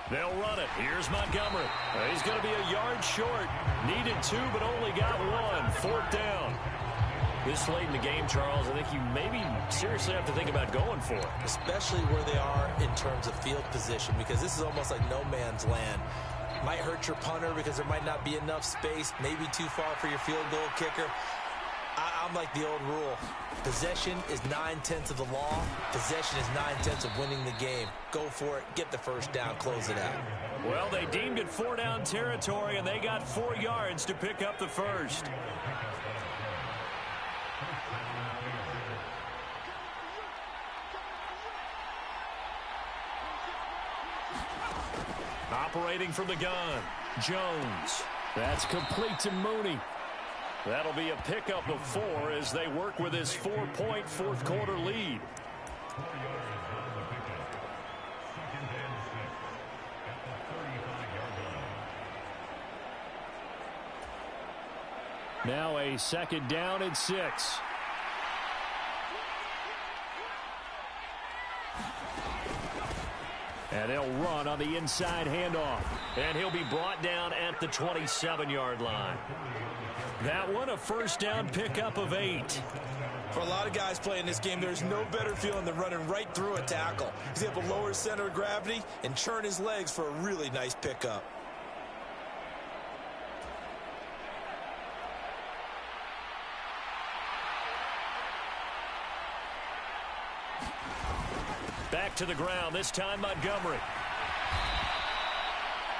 They'll run it. Here's Montgomery. He's going to be a yard short. Needed 2, but only got 1. 4th down. This late in the game, Charles, I think you maybe seriously have to think about going for it. Especially where they are in terms of field position, because this is almost like no man's land. Might hurt your punter because there might not be enough space, maybe too far for your field goal kicker. I'm like the old rule. Possession is 9/10 of the law. Possession is 9/10 of winning the game. Go for it. Get the first down. Close it out. Well, they deemed it 4-down territory, and they got 4 yards to pick up the first. Operating from the gun, Jones. That's complete to Mooney. That'll be a pickup of 4 as they work with his 4-point fourth-quarter lead. Now a 2nd down and 6. And they'll run on the inside handoff. And he'll be brought down at the 27-yard line. That one a first down pickup of 8. For a lot of guys playing this game, there's no better feeling than running right through a tackle. He's able to lower his center of gravity and churn his legs for a really nice pickup. Back to the ground, this time Montgomery.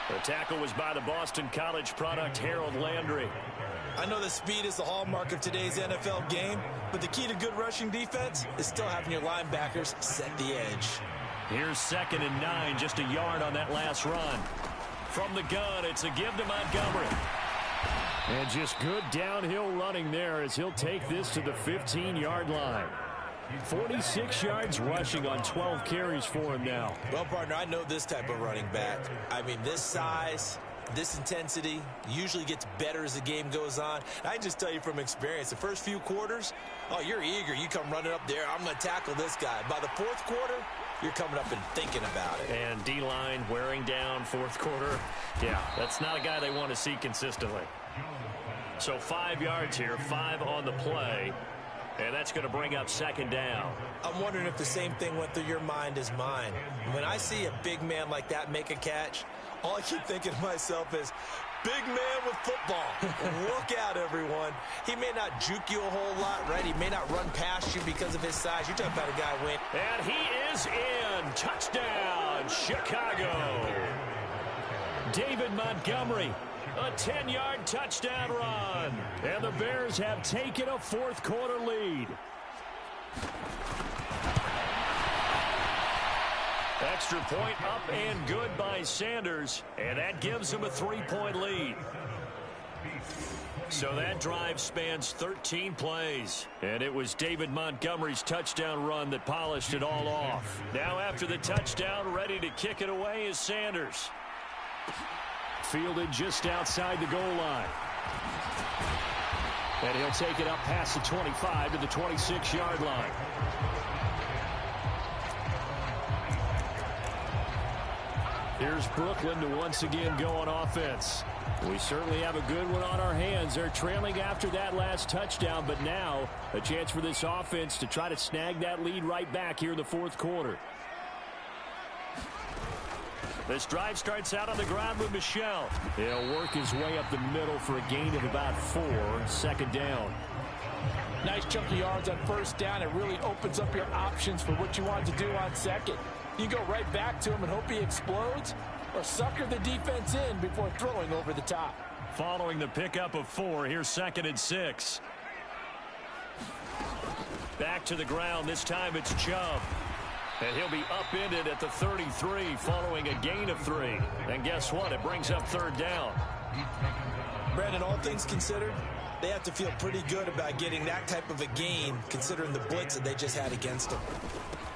The tackle was by the Boston College product, Harold Landry. I know that speed is the hallmark of today's NFL game, but the key to good rushing defense is still having your linebackers set the edge. Here's 2nd and 9, just a yard on that last run. From the gun, it's a give to Montgomery. And just good downhill running there as he'll take this to the 15-yard line. 46 yards rushing on 12 carries for him now. Well, partner, I know this type of running back. I mean, this size, this intensity usually gets better as the game goes on. I can just tell you from experience, the first few quarters, oh, you're eager. You come running up there, I'm going to tackle this guy. By the 4th quarter, you're coming up and thinking about it. And D-line wearing down 4th quarter. Yeah, that's not a guy they want to see consistently. So 5 yards here, 5 on the play. And that's going to bring up 2nd down. I'm wondering if the same thing went through your mind as mine. When I see a big man like that make a catch, all I keep thinking to myself is, big man with football. Look out, everyone. He may not juke you a whole lot, right? He may not run past you because of his size. You're talking about a guy win. And he is in. Touchdown, Chicago. David Montgomery. A 10-yard touchdown run. And the Bears have taken a 4th quarter lead. Extra point up and good by Sanders, and that gives him a 3-point lead. So that drive spans 13 plays, and it was David Montgomery's touchdown run that polished it all off. Now after the touchdown, ready to kick it away is Sanders. Fielded just outside the goal line. And he'll take it up past the 25 to the 26-yard line. Here's Brooklyn to once again go on offense. We certainly have a good one on our hands. They're trailing after that last touchdown, but now a chance for this offense to try to snag that lead right back here in the fourth quarter. This drive starts out on the ground with Michel. He'll work his way up the middle for a gain of about 4, second down. Nice chunk of yards on first down. It really opens up your options for what you want to do on second. You go right back to him and hope he explodes, or sucker the defense in before throwing over the top. Following the pickup of 4, here's 2nd and 6. Back to the ground. This time it's Chubb. And he'll be upended at the 33 following a gain of 3. And guess what? It brings up 3rd down. Brandon, all things considered, they have to feel pretty good about getting that type of a gain considering the blitz that they just had against them.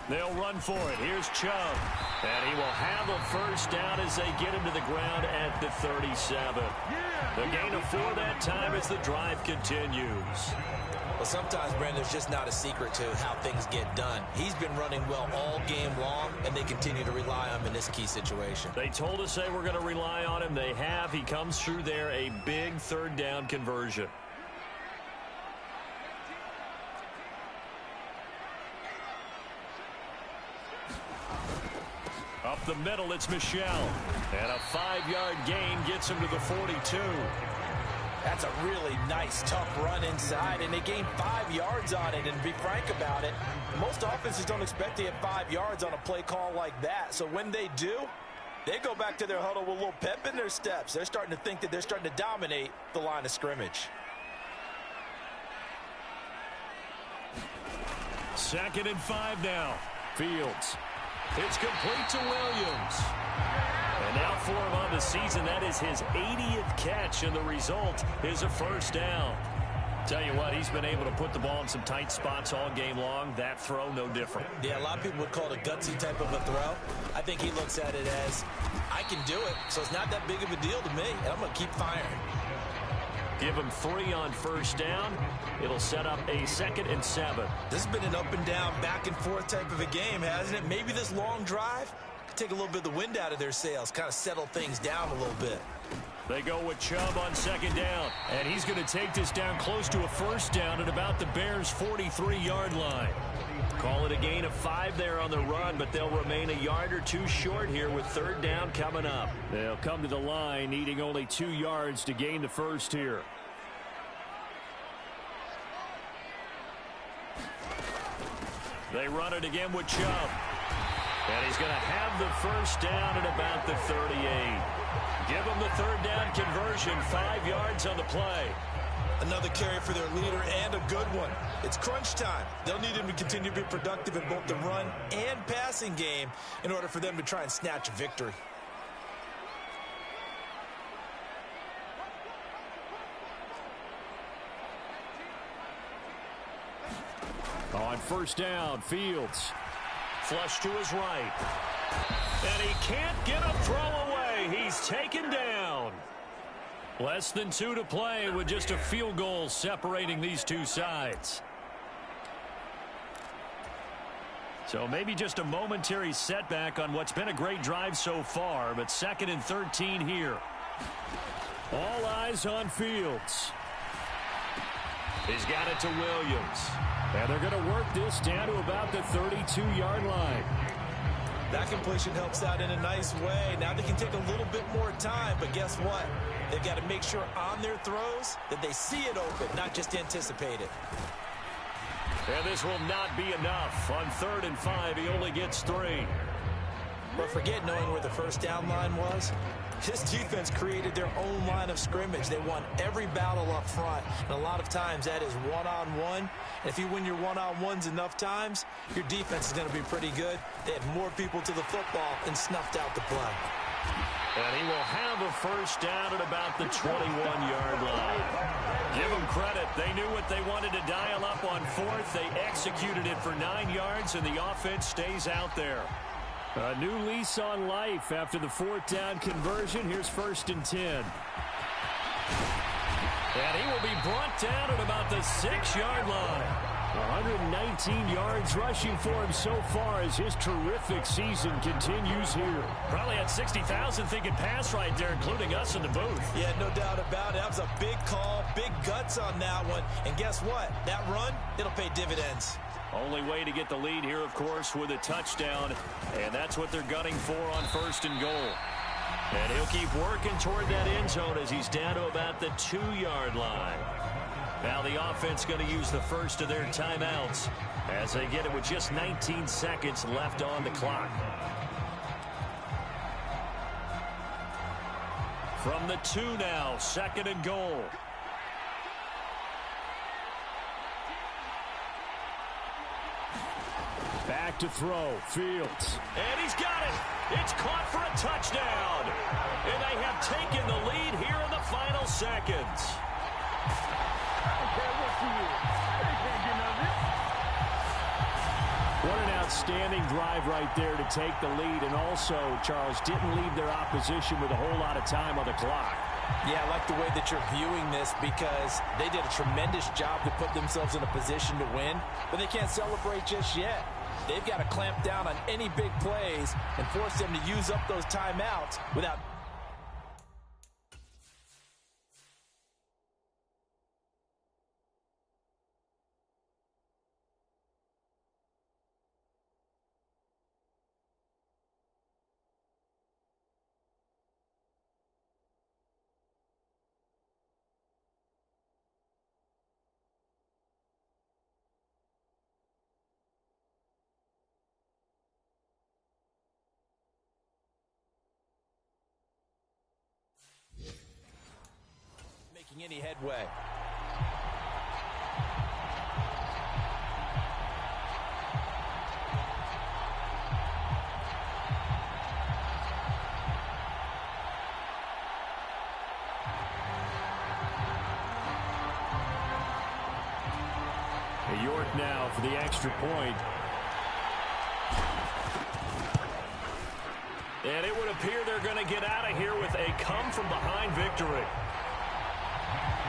They'll run for it. Here's Chubb. And he will have a first down as they get him to the ground at the 37. The gain of 4 that time as the drive continues. Well, sometimes, Brandon, there's just not a secret to how things get done. He's been running well all game long, and they continue to rely on him in this key situation. They told us they were going to rely on him. They have. He comes through there, a big 3rd down conversion. Up the middle, it's Michel. And a 5-yard gain gets him to the 42. That's a really nice, tough run inside, and they gained 5 yards on it. And to be frank about it, most offenses don't expect to get 5 yards on a play call like that. So when they do, they go back to their huddle with a little pep in their steps. They're starting to think that they're starting to dominate the line of scrimmage. 2nd and 5 now. Fields. It's complete to Williams. And now for him on the season, that is his 80th catch, and the result is a first down. Tell you what, he's been able to put the ball in some tight spots all game long. That throw, no different. Yeah, a lot of people would call it a gutsy type of a throw. I think he looks at it as, I can do it, so it's not that big of a deal to me, and I'm going to keep firing. Give him 3 on first down. It'll set up a 2nd and 7. This has been an up and down, back and forth type of a game, hasn't it? Maybe this long drive could take a little bit of the wind out of their sails, kind of settle things down a little bit. They go with Chubb on 2nd down, and he's going to take this down close to a first down at about the Bears' 43-yard line. Call it a gain of 5 there on the run, but they'll remain a yard or 2 short here with 3rd down coming up. They'll come to the line needing only 2 yards to gain the first here. They run it again with Chubb. And he's going to have the first down at about the 38. Give him the 3rd down conversion, 5 yards on the play. Another carry for their leader and a good one. It's crunch time. They'll need him to continue to be productive in both the run and passing game in order for them to try and snatch a victory. On first down, Fields. Flush to his right. And he can't get a throw away. He's taken down. Less than 2 to play with just a field goal separating these two sides. So maybe just a momentary setback on what's been a great drive so far, but 2nd and 13 here. All eyes on Fields. He's got it to Williams. And they're going to work this down to about the 32-yard line. That completion helps out in a nice way. Now they can take a little bit more time, but guess what? They've got to make sure on their throws that they see it open, not just anticipate it. And this will not be enough. On 3rd and 5, he only gets 3. But forget knowing where the first down line was. This defense created their own line of scrimmage. They won every battle up front, and a lot of times that is one-on-one. If you win your one-on-ones enough times, your defense is going to be pretty good. They had more people to the football and snuffed out the play. And he will have a first down at about the 21-yard line. Give them credit. They knew what they wanted to dial up on fourth. They executed it for 9 yards, and the offense stays out there. A new lease on life after the fourth down conversion. Here's 1st and 10. And he will be brought down at about the 6-yard line. 119 yards rushing for him so far as his terrific season continues here. Probably had 60,000 thinking pass right there, including us in the booth. Yeah, no doubt about it. That was a big call, big guts on that one. And guess what? That run, it'll pay dividends. Only way to get the lead here, of course, with a touchdown. And that's what they're gunning for on 1st and goal. And he'll keep working toward that end zone as he's down to about the 2-yard line. Now the offense going to use the first of their timeouts as they get it with just 19 seconds left on the clock. From the 2 now, 2nd and goal. Back to throw, Fields. And he's got it. It's caught for a touchdown. And they have taken the lead here in the final seconds. What an outstanding drive right there to take the lead. And also, Charles, didn't leave their opposition with a whole lot of time on the clock. Yeah, I like the way that you're viewing this because they did a tremendous job to put themselves in a position to win, but they can't celebrate just yet. They've got to clamp down on any big plays and force them to use up those timeouts without... any headway. York now for the extra point. And it would appear they're going to get out of here with a come-from-behind victory.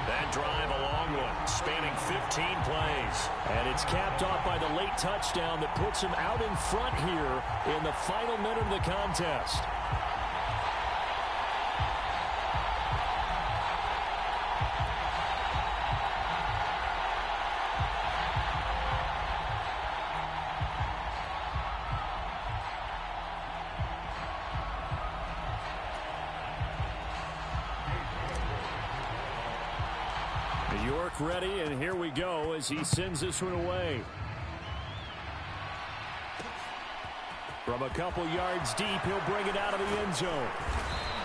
That drive, a long one, spanning 15 plays. And it's capped off by the late touchdown that puts him out in front here in the final minute of the contest. York ready, and here we go as he sends this one away. From a couple yards deep, he'll bring it out of the end zone.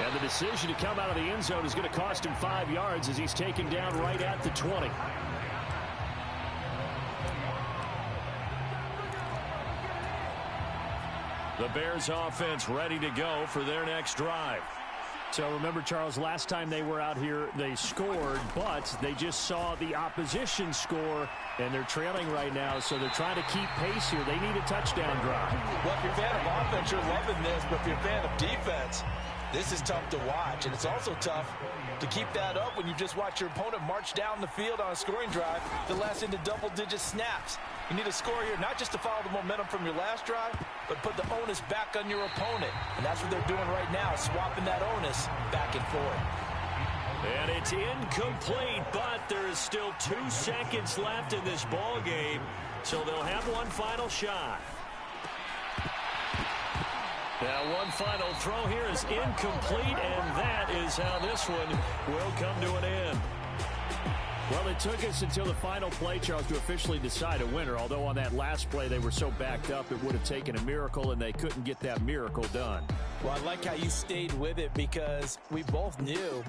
And the decision to come out of the end zone is going to cost him 5 yards as he's taken down right at the 20. The Bears offense ready to go for their next drive. So remember, Charles, last time they were out here, they scored, but they just saw the opposition score, and they're trailing right now, so they're trying to keep pace here. They need a touchdown drive. Well, if you're a fan of offense, you're loving this, but if you're a fan of defense, this is tough to watch, and it's also tough to keep that up when you just watch your opponent march down the field on a scoring drive that lasts into double-digit snaps. You need a score here, not just to follow the momentum from your last drive, but put the onus back on your opponent. And that's what they're doing right now, swapping that onus back and forth. And it's incomplete, but there is still 2 seconds left in this ball game, so they'll have one final shot. Now, one final throw here is incomplete, and that is how this one will come to an end. Well, it took us until the final play, Charles, to officially decide a winner, although on that last play they were so backed up it would have taken a miracle, and they couldn't get that miracle done. Well, I like how you stayed with it because we both knew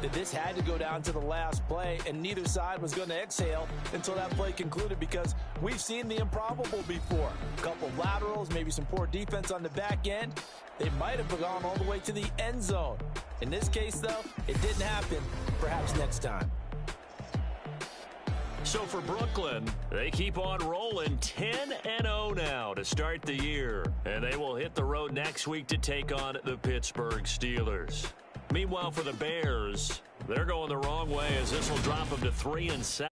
that this had to go down to the last play, and neither side was going to exhale until that play concluded because we've seen the improbable before. A couple of laterals, maybe some poor defense on the back end. They might have gone all the way to the end zone. In this case, though, it didn't happen. Perhaps next time. So for Brooklyn, they keep on rolling 10-0 now to start the year. And they will hit the road next week to take on the Pittsburgh Steelers. Meanwhile, for the Bears, they're going the wrong way as this will drop them to 3-7.